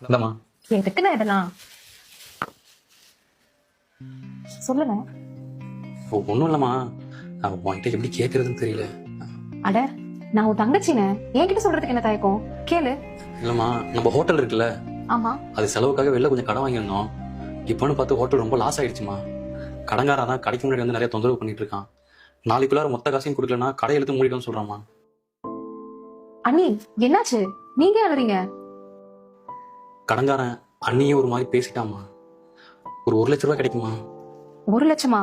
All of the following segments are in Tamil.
இந்தம்மா எதுக்குண்ணா இதெல்லாம் சொல்லுங்க. ஒன்றும் இல்லைம்மா, உன்கிட்ட எப்படி கேட்கறதுன்னு தெரியல. அட நான் உன் தங்கச்சினே, என்கிட்ட சொல்றதுக்கு என்ன தயக்கம்? கேளு. இல்லம்மா, நம்ம ஹோட்டல் இருக்குல்ல, ஆமா. அது செலவுக்காக வெளில கொஞ்சம் கடன் வாங்கியிருந்தோம். இப்போன்னு பார்த்து ஹோட்டல் ரொம்ப லாஸ் ஆயிடுச்சுமா. கடங்காரன் தான் கடைக்கு முன்னாடி வந்து நிறைய தொந்தரவு பண்ணிட்டு இருக்கான். நாளைக்குள்ளார மொத்த காசையும் கொடுக்கலன்னா கடை எழுத்து மூடிடும்னு சொல்றாமா. அண்ணி என்னாச்சு? நீங்க அழுறீங்க? கடங்காரன் அண்ணியே ஒரு மாதிரி பேசிட்டாமா. ஒரு 1,00,000 ரூபாய் கிடைக்குமா? 1,00,000மா?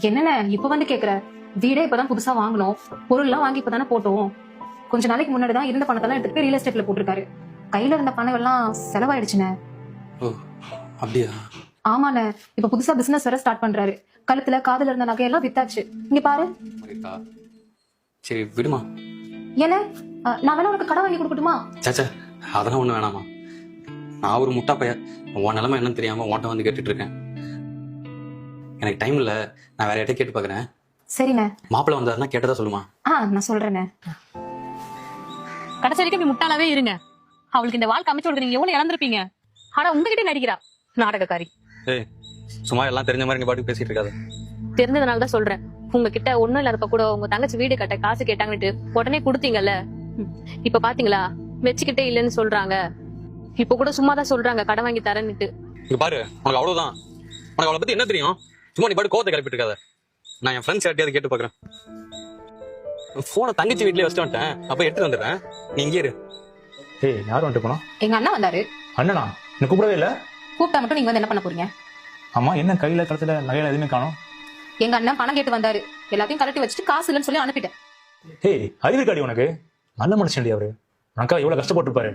என்னென்ன இப்ப வந்து கேக்குற? வீடே இப்பதான் புதுசா வாங்கணும், பொருள் எல்லாம் வாங்கி இப்பதானே போட்டோம். கொஞ்ச நாளைக்கு முன்னாடி தான் இருந்த பணத்தெல்லாம் எடுத்து போய் ரியல் எஸ்டேட்ல போட்டிருக்காரு. கையில இருந்த பணம் எல்லாம் செலவாயிடுச்சுண்ணே. ஓ அப்படியா? ஆமாண்ணே, இப்ப புதுசா பிசினஸ் வேற ஸ்டார்ட் பண்றாரு. கழுத்துல காதுல இருந்த நகையெல்லாம் வித்தாச்சு. இங்க பாரு. சரி விடுமா. என்ன நான் வேணா உனக்கு கடன் வாங்கி கொடுக்கட்டுமா? சாச்சா அதெல்லாம் ஒண்ணும் வேணாமா. நான் ஒரு முட்டா பையன், உன் நிலைமை என்னன்னு தெரியாம உன்ட்ட வந்து கேட்டுட்டு இருக்கேன். எனக்கு டைம் இல்ல, நான் வேற யார்ட்ட கேட்டு பாக்குறேன். சரிண்ணே. மாப்பிள்ள வந்தாருன்னா கேட்டதா சொல்லுமா. நான் சொல்றேண்ணே. கடைசி வரைக்கும் இப்படி முட்டாளாவே இருங்க. அவளுக்கு இந்த வாழ்க்கை அமைச்சு கொடுக்க நீங்க எவ்வளவு இழந்திருப்பீங்க. ஆனா உங்ககிட்ட நடிக்கிறா நாடகக்காரி. ஏய் சும்மா எல்லாம் தெரிஞ்ச மாதிரி நீ பாட்டுக்கு பேசிட்டு இருக்காது. தெரிஞ்சதுனாலதான் சொல்றேன். உங்ககிட்ட ஒண்ணும் இல்லாதப்ப கூட உங்க தங்கச்சி வீடு கட்ட காசு கேட்டாங்கன்னு உடனே கொடுத்தீங்கல்ல. இப்ப பாத்தீங்களா, வச்சுக்கிட்டே இல்லைன்னு சொல்றாங்க. இப்ப கூட சும்மாதான் சொல்றாங்க கடன் வாங்கி தரேன்னுட்டு. இங்க பாரு, உனக்கு அவ்வளவுதான். உனக்கு அவளை பத்தி என்ன தெரியும்? சும்மா நீ பாட்டு கோவத்தை கிளப்பிட்டு இருக்காத. நான் என் ஃப்ரெண்ட்ஸ் யார்ட்டையாவது கேட்டு பாக்குறேன். போனை தங்கச்சி வீட்லயே வச்சுட்டு வந்துட்டேன், அப்ப எடுத்து வந்துடுறேன். நீ இங்கே இரு. ஏய் யார் வந்துட்டு போனா? எங்க அண்ணா வந்தாரு. அண்ணனா? என்ன கூப்பிடவே இல்ல? கூப்பிட்டா மட்டும் நீங்க வந்து என்ன பண்ண போறீங்க? ஆமா, என்ன கையில கழுத்துல நகையில எதுவுமே காணோம்? எங்க அண்ணன் பணம் கேட்டு வந்தாரு, எல்லாத்தையும் கலட்டி வச்சுட்டு காசு இல்லைன்னு சொல்லி அனுப்பிட்டேன். ஏய் அறிவு இருக்காடி உனக்கு? நல்ல மனுஷன்டி அவரு. உனக்கா எவ்வளவு கஷ்டப்பட்டுருப்பாரு,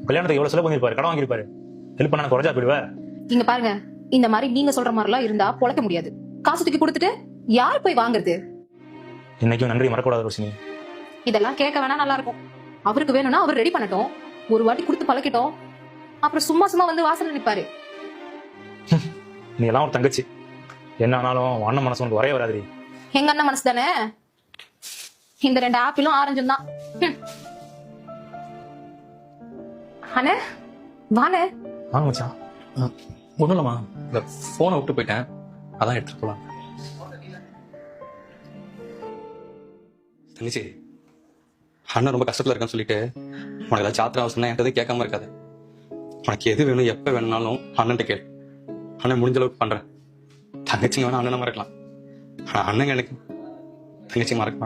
கல்யாணத்துக்கு எவ்வளவு செலவு பண்ணிருப்பாரு, கடன் வாங்கிருப்பாரு. ஹெல்ப் பண்ண குறைஞ்சா போயிடுவ. இங்க பாருங்க, இந்த மாதிரி நீங்க சொல்ற மாதிரி எல்லாம் இருந்தா பொழைக்க முடியாது. காசு தூக்கி கொடுத்துட்டு யார் போய் வாங்குறது? இன்னைக்கும் நன்றி மறக்கூடாது ரோஷினி. இதெல்லாம் கேட்க வேணா நல்லா இருக்கும். அவருக்கு வேணும்னா அவர் ரெடி பண்ணட்டும். ஒரு வாட்டி கொடுத்து பழக்கிட்டோம், அப்புறம் சும்மா சும்மா வந்து வாசல்ல நிப்பாரு. நீ எல்லாம் ஒரு தங்கச்சி, என்ன ஆனாலும் அண்ணன் மனசு உனக்கு வரைய வராது. எங்க அண்ணன் மனசு தானே. இந்த 2 ஆப்பிளும் ஆரஞ்சும் தான். அண்ணே வாண்ணே. வாங்க மச்சான். ஒண்ணும் இல்லம்மா, இந்த போனை விட்டு போயிட்டேன், அதான் எடுத்துட்டு போலாம். தங்கச்சி, அண்ணன் ரொம்ப கஷ்டத்துல இருக்கான்னு சொல்லிட்டு உனக்கு ஏதாவது சாத்திர அவசரம் என்கிட்ட கேட்காம இருக்காது. உனக்கு எது வேணும் எப்ப வேணும்னாலும் அண்ணன்ட்ட கேளு. அண்ணன் முடிஞ்ச அளவுக்கு பண்றேன். தங்கச்சிங்க வேணா அண்ணனை மறக்கலாம், ஆனா அண்ணங்க எனக்கு தங்கச்சி மறக்க மாட்டேன்.